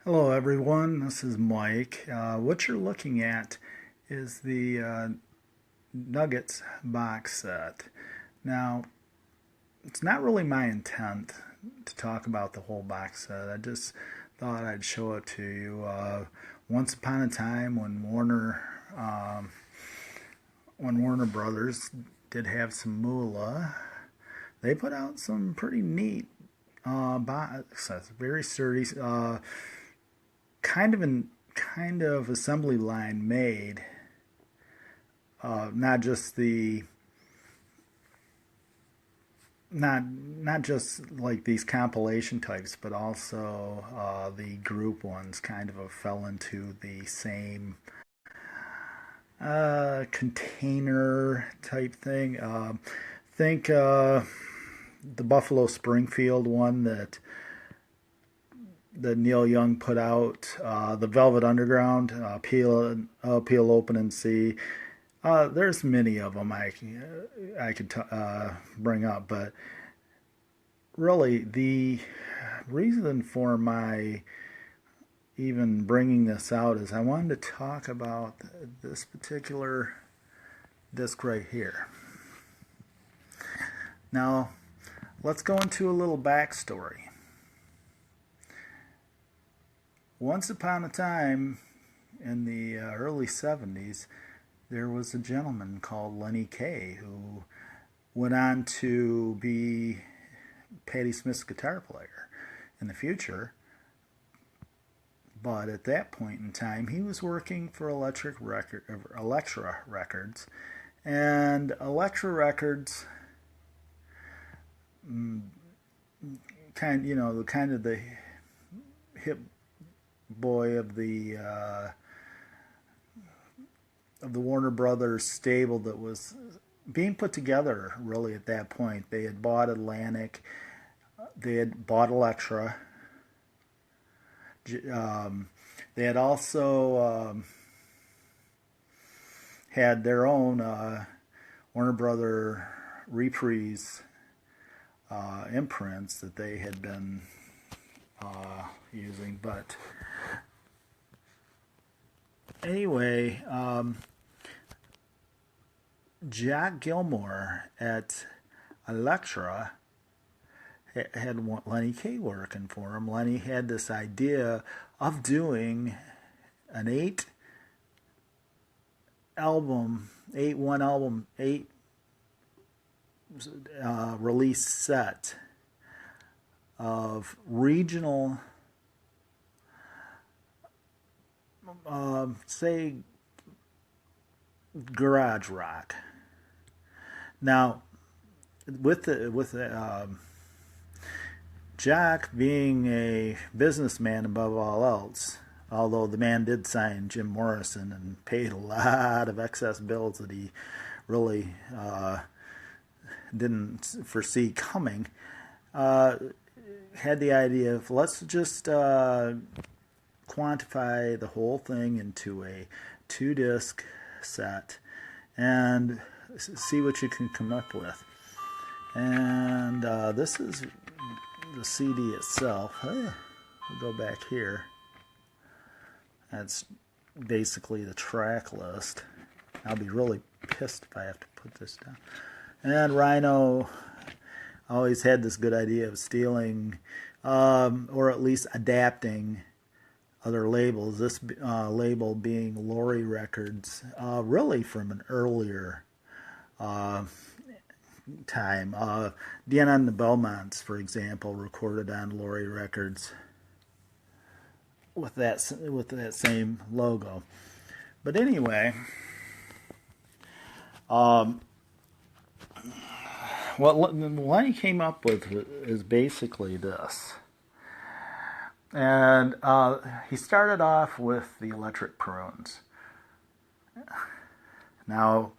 Hello, everyone. This is Mike. What you're looking at is the Nuggets box set. Now, it's not really my intent to talk about the whole box set. I just thought I'd show it to you. Once upon a time, when Warner Brothers did have some moolah, they put out some pretty neat box sets, very sturdy. Kind of assembly line made. Not just the not just like these compilation types, but also the group ones kind of fell into the same container type thing. Think the Buffalo Springfield one that Neil Young put out, the Velvet Underground, Peel Open and See. There's many of them I could bring up, but really the reason for my even bringing this out is I wanted to talk about this particular disc right here. Now, let's go into a little backstory. Once upon a time, in the early 70s, there was a gentleman called Lenny Kaye who went on to be Patti Smith's guitar player in the future. But at that point in time, he was working for Elektra Records, and Elektra Records, kind of the hip boy of the Warner Brothers stable that was being put together really at that point. They had bought Atlantic, they had bought Elektra. They had also had their own Warner Brother Reprise imprints that they had been using, but anyway, Jack Gilmore at Elektra had Lenny Kaye working for him. Lenny had this idea of doing an eight release set of regional, say, garage rock. Now, with Jack being a businessman above all else, although the man did sign Jim Morrison and paid a lot of excess bills that he really didn't foresee coming, had the idea of let's just quantify the whole thing into a 2-disc set and see what you can come up with. And this is the CD itself. We'll go back here. That's basically the track list. I'll be really pissed if I have to put this down. And Rhino always had this good idea of stealing or at least adapting other labels. This label being Laurie Records, really from an earlier time. Deanna and the Belmonts, for example, recorded on Laurie Records with that same logo. But anyway, what Lenny came up with is basically this. And he started off with the Electric Prunes. Now,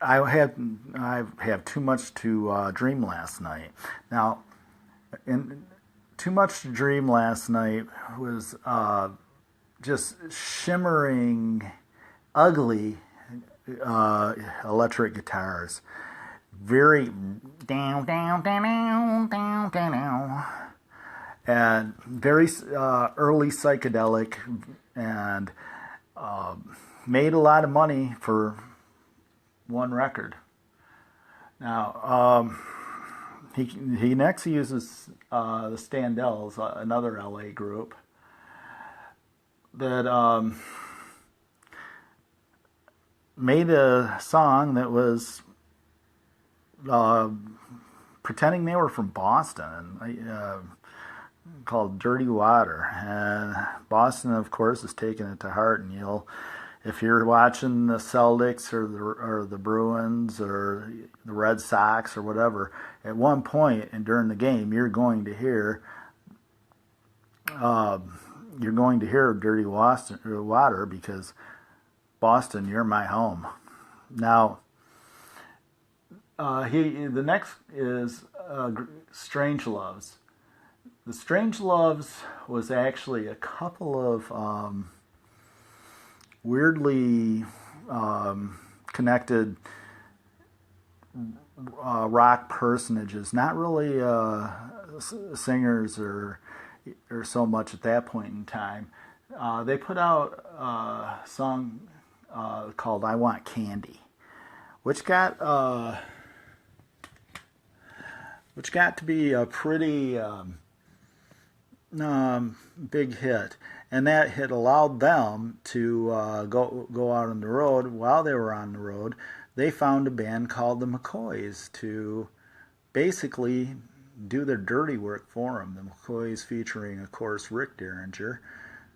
I have Too Much to Dream Last Night. Now, Too Much to Dream Last Night was just shimmering, ugly electric guitars. Very down, down, down, down, down, down. and very early psychedelic, and made a lot of money for one record. Now, he next uses the Standells, another LA group, that made a song that was pretending they were from Boston, called Dirty Water. And Boston, of course, has taken it to heart, and if you're watching the Celtics or the Bruins or the Red Sox or whatever, at one point and during the game, you're going to hear Dirty Water, because Boston, you're my home. Now, the next is Strange Loves. The Strange Loves was actually a couple of weirdly connected rock personages, not really singers or so much at that point in time. They put out a song called "I Want Candy," which got to be a pretty big hit, and that hit allowed them to go out on the road. While they were on the road, they found a band called the McCoys to basically do their dirty work for them. The McCoys, featuring, of course, Rick Derringer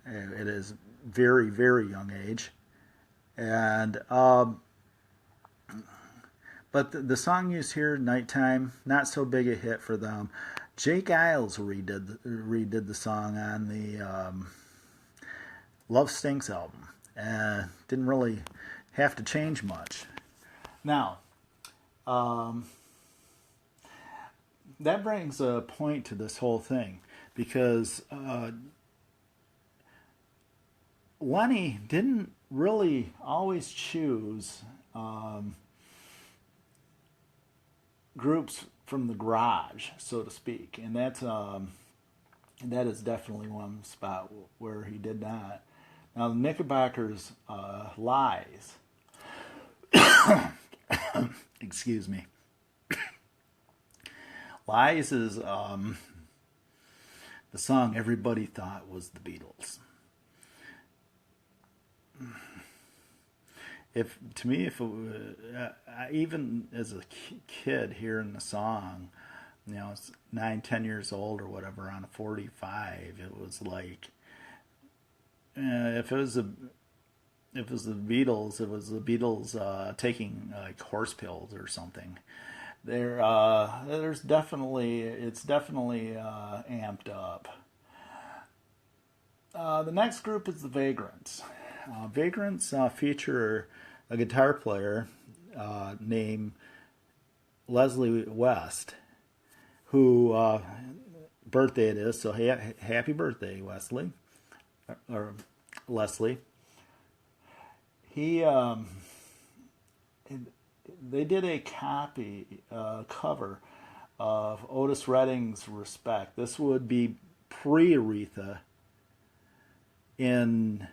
at his very, very young age, and but the song you hear, "Nighttime," not so big a hit for them. Jake Giles redid the song on the Love Stinks album, and didn't really have to change much. Now, that brings a point to this whole thing, because Lenny didn't really always choose groups from the garage, so to speak, and that is definitely one spot where he did not. Now, the Knickerbockers' Lies, excuse me, Lies is the song everybody thought was the Beatles. Even as a kid hearing the song, it's 9-10 years old or whatever, on a 45, it was like, if it was the Beatles, it was the Beatles taking like horse pills or something. It's definitely amped up. The next group is the Vagrants. Vagrants feature a guitar player named Leslie West, who birthday it is. So happy birthday, Wesley, or Leslie. They did a cover of Otis Redding's "Respect." This would be pre-Aretha in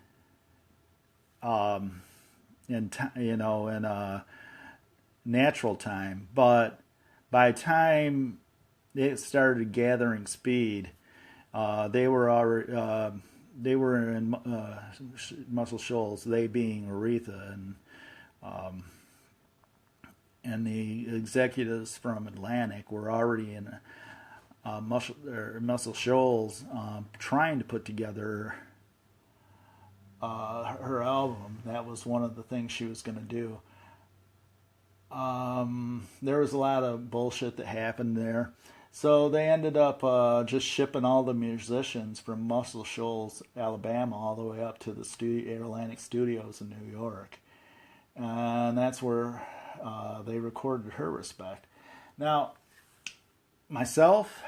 natural time, but by the time it started gathering speed, they were in Muscle Shoals, they being Aretha, and the executives from Atlantic were already in Muscle Shoals, trying to put together her album. That was one of the things she was going to do. There was a lot of bullshit that happened there, so they ended up just shipping all the musicians from Muscle Shoals, Alabama, all the way up to the Atlantic Studios in New York, and that's where they recorded her "Respect." Now, myself,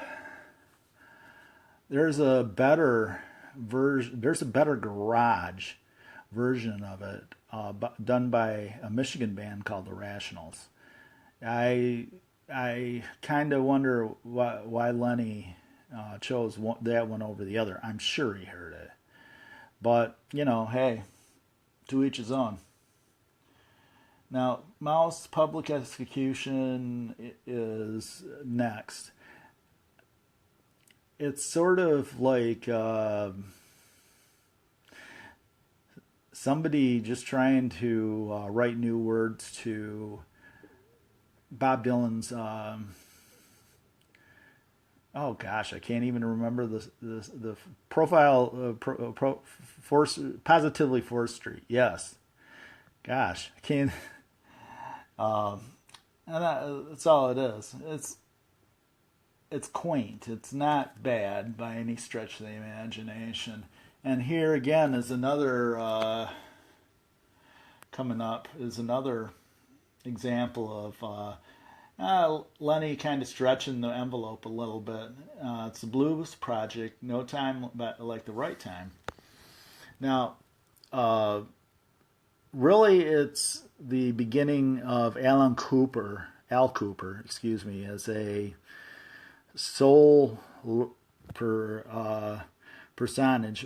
there's a better garage version of it, done by a Michigan band called the Rationals. I kind of wonder why Lenny chose that one over the other. I'm sure he heard it. But, hey, to each his own. Now, Mao's public execution is next. It's sort of like somebody just trying to write new words to Bob Dylan's. Oh gosh, I can't even remember the profile. Positively 4th Street. Yes. Gosh, I can't. And that's all it is. It's quaint. It's not bad by any stretch of the imagination. And here again is another coming up is another example of Lenny kind of stretching the envelope a little bit. It's the Blues Project, No Time but Like the Right Time. Now, really, it's the beginning of Al Cooper, as a soul personage.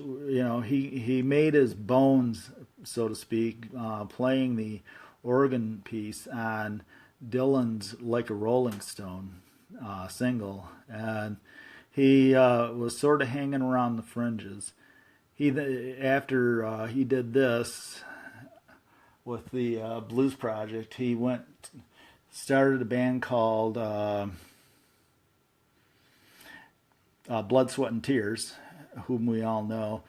He made his bones, so to speak, playing the organ piece on Dylan's "Like a Rolling Stone" single, and he was sort of hanging around the fringes. After he did this with the Blues Project, he started a band called Blood, Sweat, and Tears, whom we all know.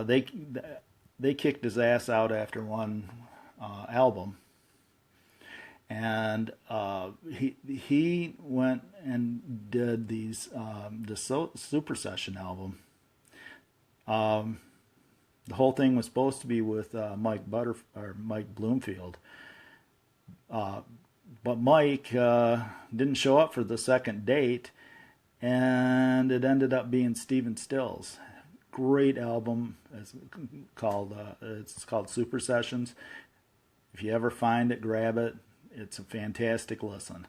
They kicked his ass out after one album, and he went and did the Super Session album. The whole thing was supposed to be with Mike Bloomfield, but Mike didn't show up for the second date, and it ended up being Stephen Stills. Great album. It's called Super Sessions. If you ever find it, grab it. It's a fantastic listen.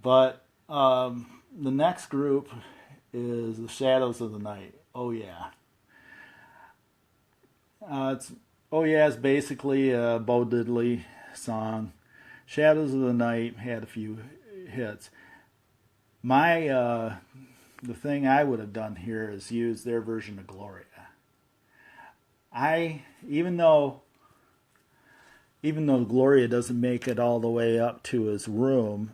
But the next group is the Shadows of the Night. Oh yeah. It's basically a Bo Diddley song. Shadows of the Night had a few hits. The thing I would have done here is use their version of Gloria. Even though Gloria doesn't make it all the way up to his room,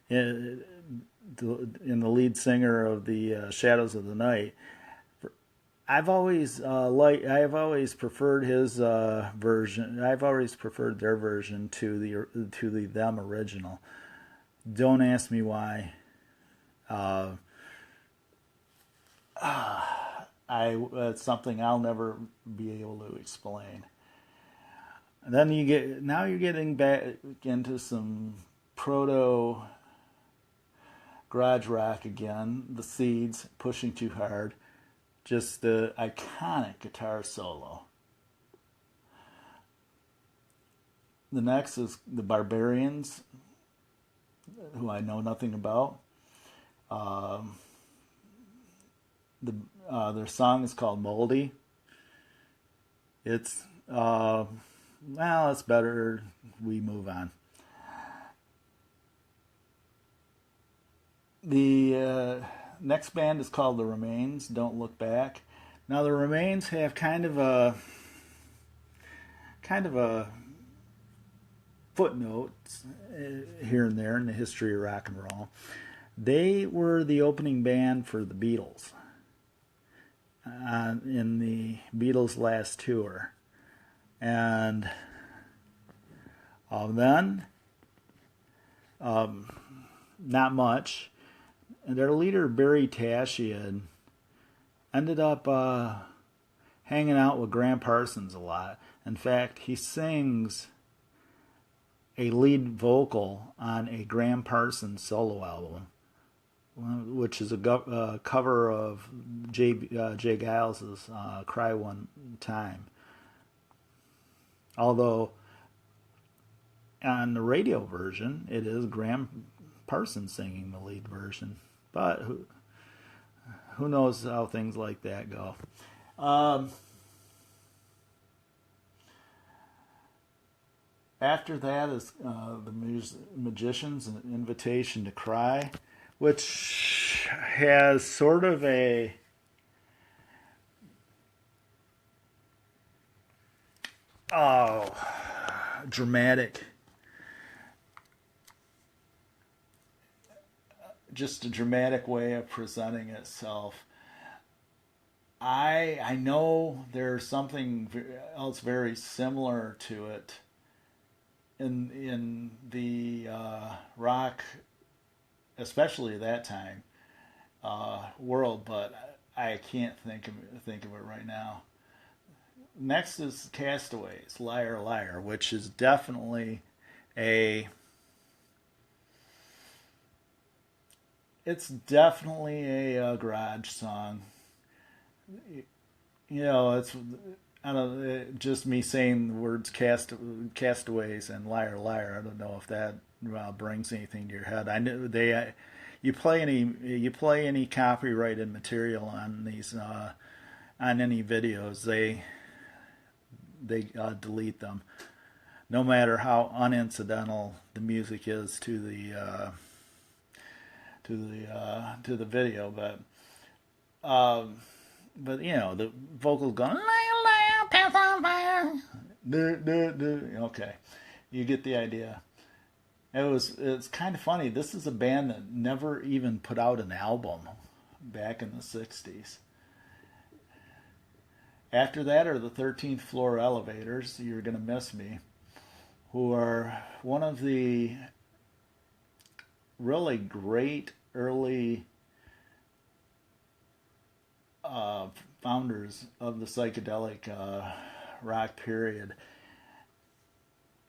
in the lead singer of the Shadows of the Night, I've always preferred his version. I've always preferred their version to the them original. Don't ask me why. It's something I'll never be able to explain. And then you're getting back into some proto garage rock again. The Seeds, Pushing Too Hard. Just the iconic guitar solo. The next is the Barbarians, who I know nothing about. Their song is called Moldy. It's it's better we move on. The next band is called The Remains, Don't Look Back. Now The Remains have kind of a footnotes here and there in the history of rock and roll. They were the opening band for the Beatles in the Beatles' last tour. And then, not much. And their leader, Barry Tashian, ended up hanging out with Graham Parsons a lot. In fact, he sings a lead vocal on a Graham Parsons solo album, which is a cover of Jay Giles' Cry One Time. Although on the radio version, it is Graham Parsons singing the lead version. But who knows how things like that go. After that is the Magicians, An Invitation to Cry, which has sort of a dramatic, just a dramatic way of presenting itself. I know there's something else very similar to it in the rock, especially that time, world, but I can't think of it right now. Next is Castaways, Liar Liar, which is definitely a garage song. You know, it's I don't just me saying the words castaways and liar liar. I don't know if that brings anything to your head. I know you play any copyrighted material on these on any videos, they delete them, no matter how unincidental the music is to the video. But you know, the vocals going liar liar pants on fire. Okay, you get the idea. It's kind of funny. This is a band that never even put out an album back in the 60s. After that are the 13th Floor Elevators, You're Gonna Miss Me, who are one of the really great early founders of the psychedelic rock period.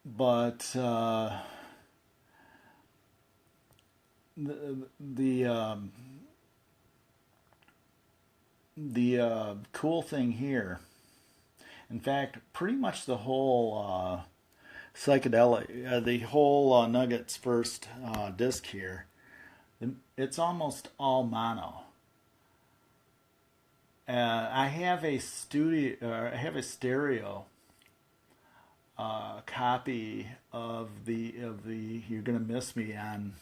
But the cool thing here, in fact, pretty much the whole psychedelic, the whole Nuggets first disc here, it's almost all mono. I have a stereo copy of the You're Gonna Miss Me on.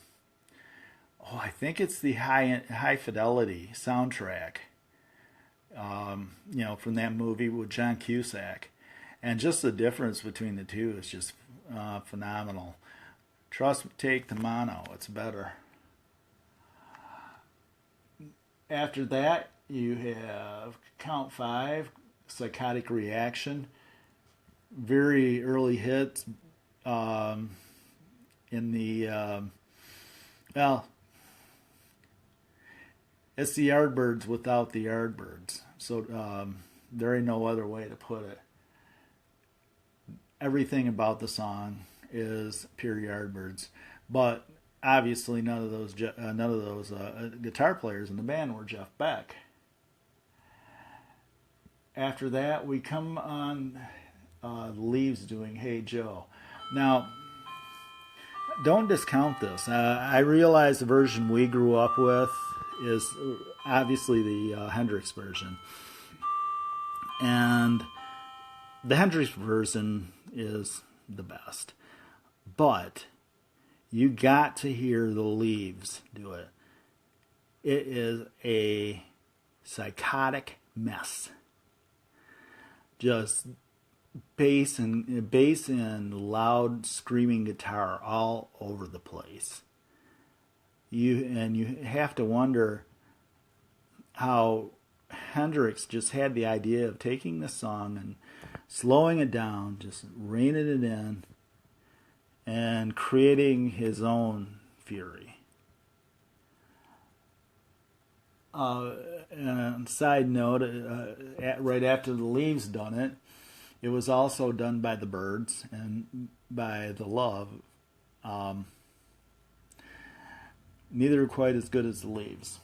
Oh, I think it's the high fidelity soundtrack. You know, from that movie with John Cusack, and just the difference between the two is just phenomenal. Trust me, take the mono; it's better. After that, you have Count Five, Psychotic Reaction, very early hits in the well, it's the Yardbirds without the Yardbirds. So there ain't no other way to put it. Everything about the song is pure Yardbirds, but obviously none of those guitar players in the band were Jeff Beck. After that, we come on Leaves doing Hey Joe. Now, don't discount this. I realize the version we grew up with is obviously the Hendrix version. And the Hendrix version is the best. But you got to hear the Leaves do it. It is a psychotic mess. Just bass and loud screaming guitar all over the place. You have to wonder how Hendrix just had the idea of taking the song and slowing it down, just reining it in, and creating his own fury. And side note, right after the Leaves done it, it was also done by the Byrds and by the Love. Neither are quite as good as the Leaves,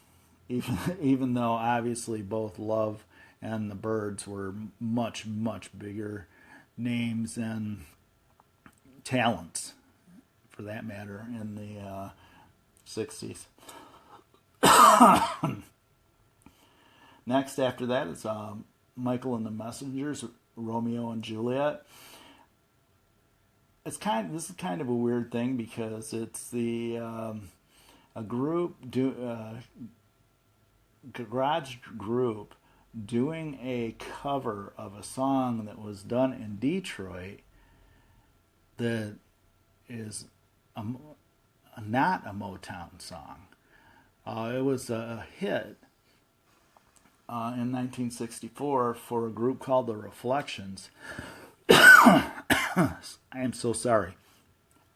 even though obviously both Love and the Byrds were much, much bigger names and talents, for that matter, in the 60s. Next, after that, is Michael and the Messengers, Romeo and Juliet. This is kind of a weird thing because it's a garage group doing a cover of a song that was done in Detroit that is not a Motown song. It was a hit in 1964 for a group called The Reflections. I am so sorry.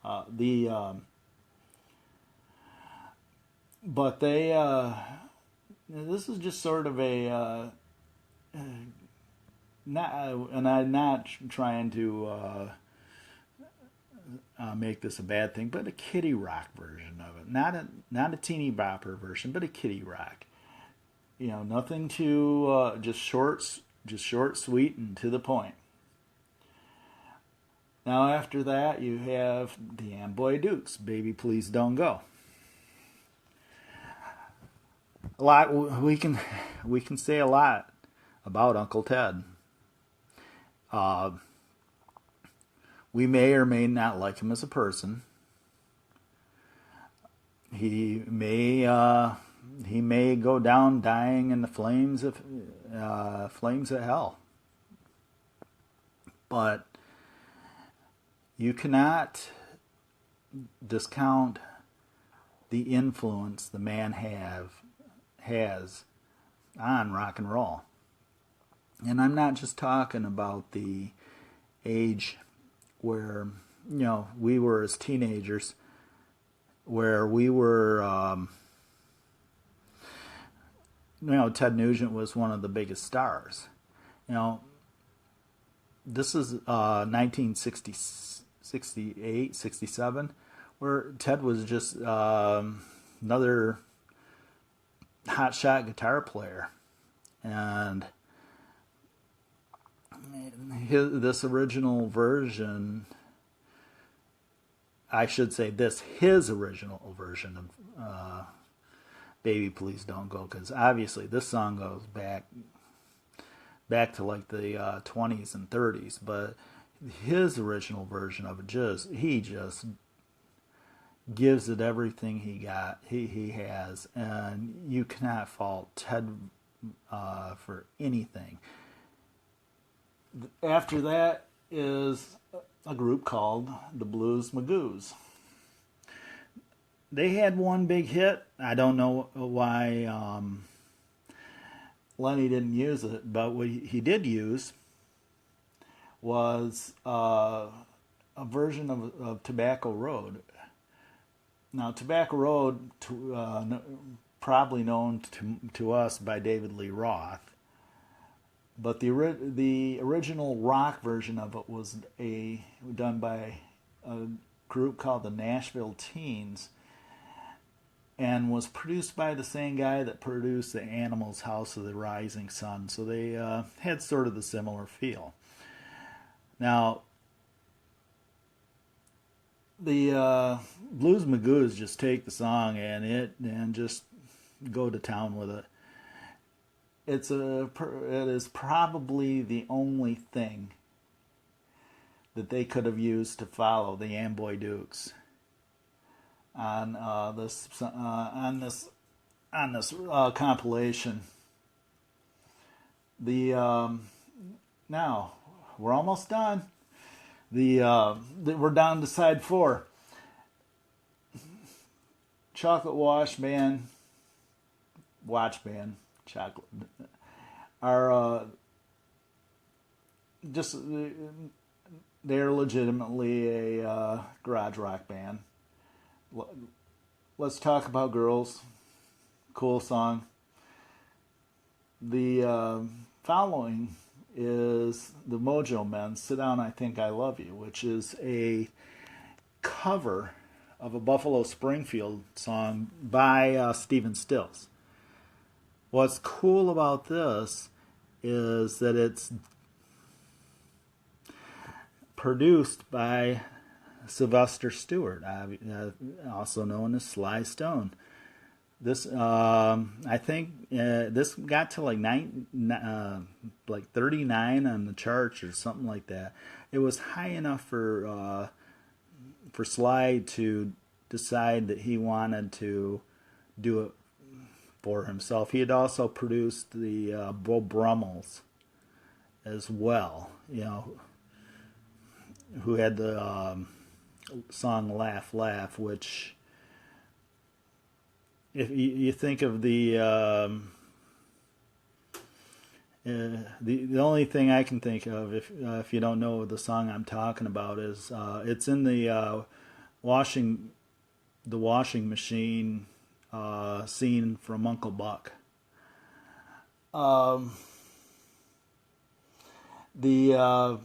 But they this is just sort of a and I'm not trying to make this a bad thing, but a kiddie rock version of it. Not a teeny bopper version, but a kiddie rock. You know, nothing too just short, sweet, and to the point. Now after that, you have the Amboy Dukes, "Baby Please Don't Go." A lot we can say a lot about Uncle Ted. We may or may not like him as a person. He may go down dying in the flames of hell. But you cannot discount the influence the man has on rock and roll. And I'm not just talking about the age where, you know, we were as teenagers, where we were, you know, Ted Nugent was one of the biggest stars. You know, this is 1968, 67, where Ted was just another hotshot guitar player. And this original version, I should say his original version of "Baby Please Don't Go," because obviously this song goes back to like the 20s and 30s, but his original version of it he just gives it everything he has, and you cannot fault Ted for anything. After that is a group called the Blues Magoos. They had one big hit. I don't know why Lenny didn't use it, but what he did use was a version of Tobacco Road. Now, Tobacco Road, probably known to us by David Lee Roth, but the original rock version of it was done by a group called the Nashville Teens, and was produced by the same guy that produced the Animals' House of the Rising Sun. So they had sort of the similar feel. Now, the Blues Magoos just take the song and just go to town with it. It is probably the only thing that they could have used to follow the Amboy Dukes on this compilation. Now we're almost done. We're down to side 4. Chocolate Watch Band, Chocolate are just they're legitimately a garage rock band. Let's Talk About Girls, cool song. The following is the Mojo Men, Sit Down, I Think I Love You, which is a cover of a Buffalo Springfield song by Stephen Stills. What's cool about this is that it's produced by Sylvester Stewart, also known as Sly Stone. This I think this got to like 39 on the charts or something like that. It was high enough for Sly to decide that he wanted to do it for himself. He had also produced the Beau Brummels as well, who had the song "Laugh Laugh," which, if you think of the only thing I can think of, if you don't know the song I'm talking about, is it's in the washing machine scene from Uncle Buck. The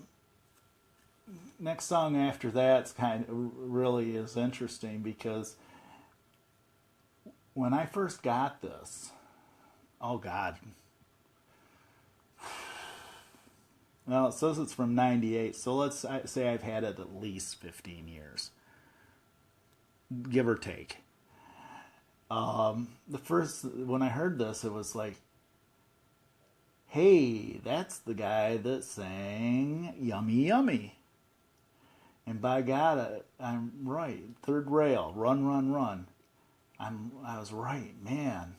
next song after that's kind of really is interesting, because when I first got this, oh God, well, it says it's from '98, so let's say I've had it at least 15 years, give or take. When I heard this, it was like, hey, that's the guy that sang "Yummy Yummy." And by God, I'm right. Third Rail, Run, Run, Run. I was right, man.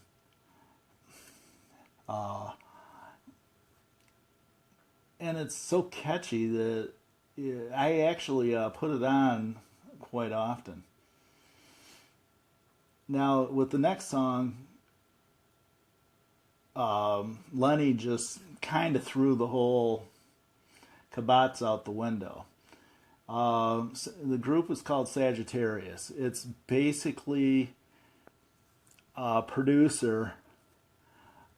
And it's so catchy that I actually put it on quite often. Now, with the next song, Lenny just kind of threw the whole kibbutz out the window. The group was called Sagittarius. It's basically a producer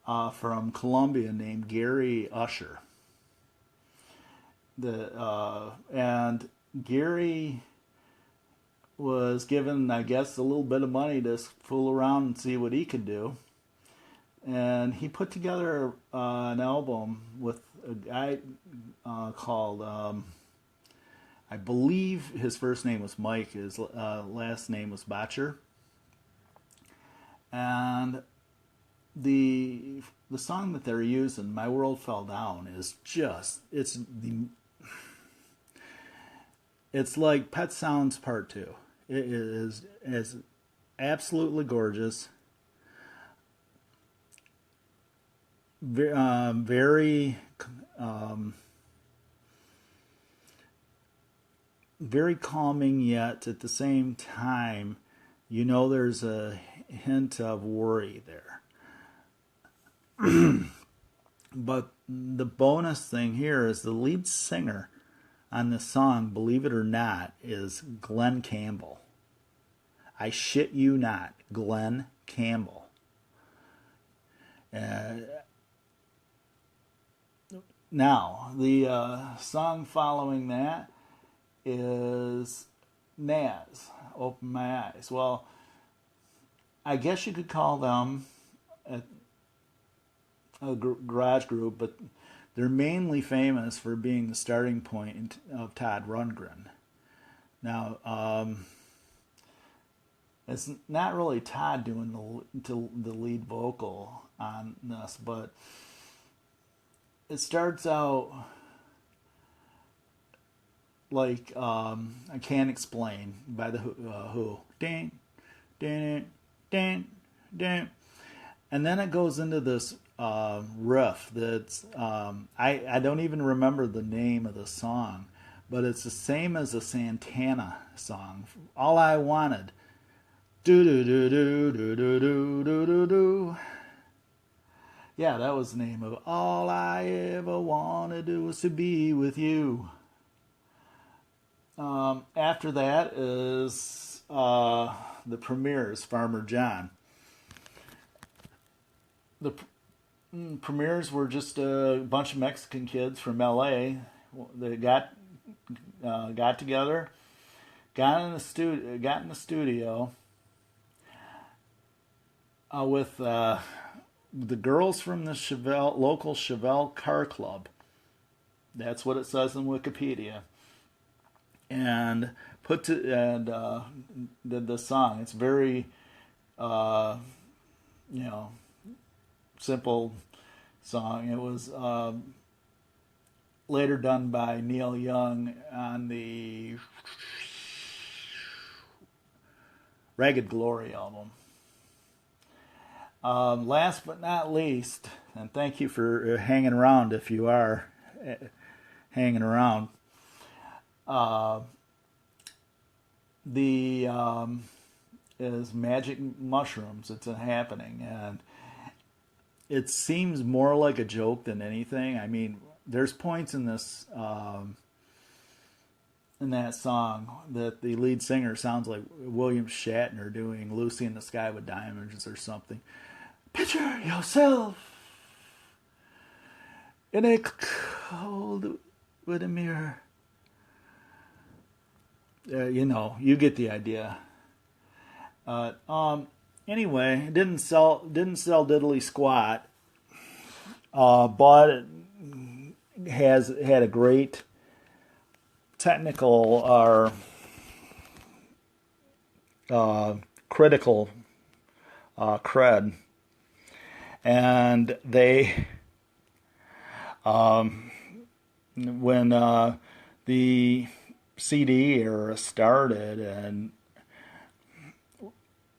from Columbia named Gary Usher. And Gary was given, I guess, a little bit of money to fool around and see what he could do. And he put together an album with a guy called, I believe his first name was Mike, his last name was Botcher. And the song that they're using, "My World Fell Down," is just, it's like Pet Sounds Part 2. It is absolutely gorgeous. Very very calming, yet at the same time, there's a hint of worry there. But the bonus thing here is the lead singer on this song, believe it or not, is Glen Campbell. I shit you not, Glen Campbell. Now, the song following that is Nazz, "Open My Eyes." Well, I guess you could call them a garage group, but they're mainly famous for being the starting point of Todd Rundgren. Now, it's not really Todd doing the lead vocal on this, but it starts out like "I Can't Explain" by the Who. Ding, ding, ding, ding. And then it goes into this riff that's, I don't even remember the name of the song, but it's the same as a Santana song, "All I Wanted." Do do do do do do do do do do. Yeah, that was the name of it. "All I ever wanted was to be with you." After that is the Premiers, "Farmer John." The Premiers were just a bunch of Mexican kids from LA. They got together, got in the studio with the girls from the local Chevelle Car Club. That's what it says in Wikipedia. And did this song. It's very, you know, simple song. It was later done by Neil Young on the Ragged Glory album. Last but not least, and thank you for hanging around if you are hanging around. The is Magic Mushrooms. It's a happening, and it seems more like a joke than anything. I mean, there's points in this in that song that the lead singer sounds like William Shatner doing "Lucy in the Sky with Diamonds" or something. Picture yourself in a cold with a mirror. You know, you get the idea. Anyway, it didn't sell diddly squat, but it had a great technical or critical cred, and they when the CD era started, and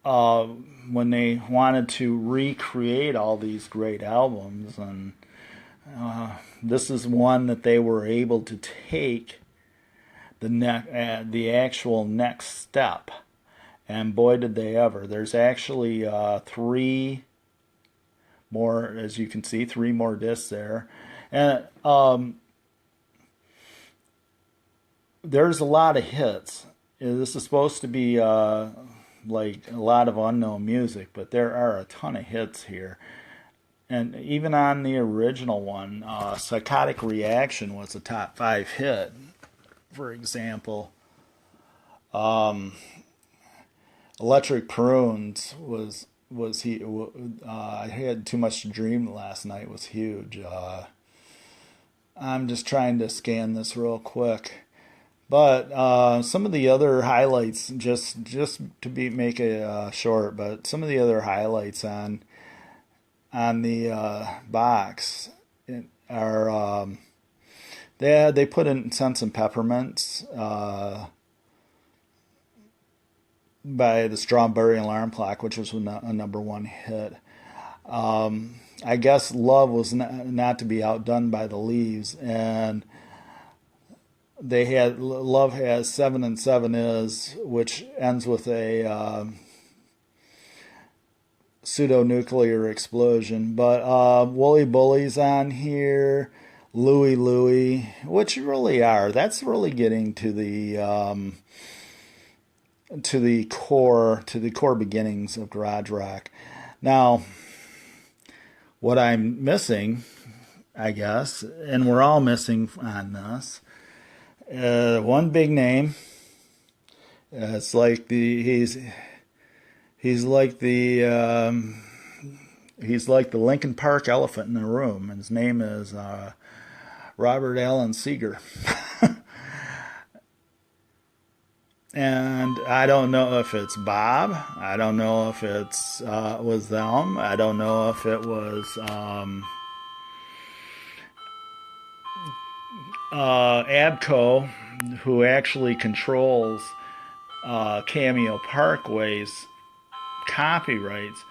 when they wanted to recreate all these great albums, and this is one that they were able to take the actual next step, and boy did they ever. There's actually 3 more, as you can see, 3 more discs there, and there's a lot of hits. This is supposed to be like a lot of unknown music, but there are a ton of hits here. And even on the original one, Psychotic Reaction was a top 5 hit, for example. Electric Prunes was I Had Too Much to Dream last night was huge. I'm just trying to scan this real quick. But some of the other highlights, just to make it short, but some of the other highlights on the box are they put in Scents and Peppermints by the Strawberry Alarm Clock, which was a number 1 hit. I guess Love was not to be outdone by the Leaves, and they had Love has 7 and 7 Is, which ends with a pseudo-nuclear explosion. But Wooly Bully's on here, Louie Louie, which really are. That's really getting to the core beginnings of garage rock. Now, what I'm missing, I guess, and we're all missing on this, one big name. It's like he's like the Lincoln Park elephant in the room, and his name is Robert Allen Seeger. And I don't know if it's Bob. I don't know if it's was them. I don't know if it was Abco, who actually controls Cameo Parkway's copyrights,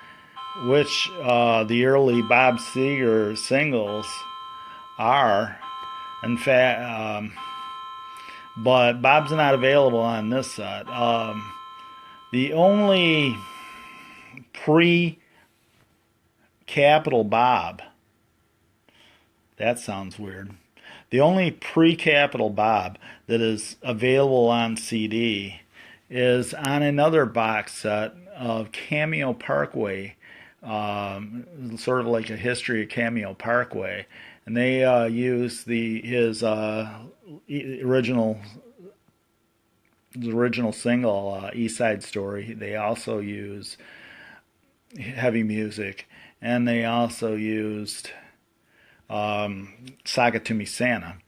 which the early Bob Seger singles are. In fact, but Bob's not available on this set. The only pre-Capital Bob, that sounds weird. The only pre-Capital Bob that is available on CD is on another box set of Cameo Parkway, sort of like a history of Cameo Parkway. And they use his original single, East Side Story. They also use Heavy Music, and they also used Saga to Me Santa.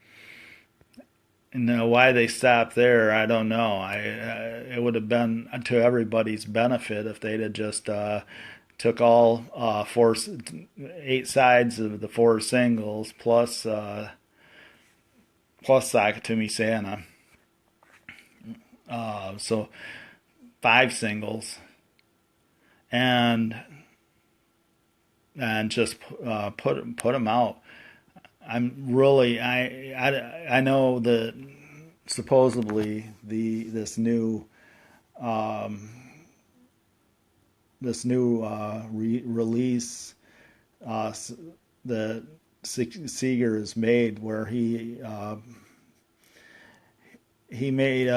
why they stopped there, I don't know. It would have been to everybody's benefit if they'd have just took all 8 sides of the 4 singles plus Sakatumi Sana, so 5 singles, and just put them out. I know that supposedly this new release that Seeger has made, where he made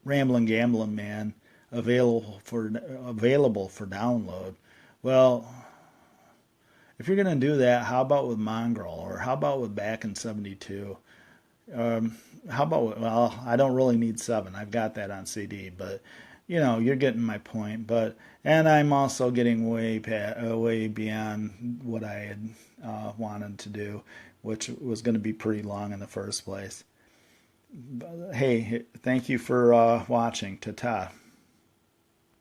Ramblin' Gamblin' Man available for download. Well, if you're gonna do that, how about with Mongrel, or how about with Back in '72? How about, well, I don't really need 7. I've got that on CD, but you're getting my point. And I'm also getting way beyond what I had wanted to do, which was going to be pretty long in the first place. But, hey, thank you for watching. Ta-ta.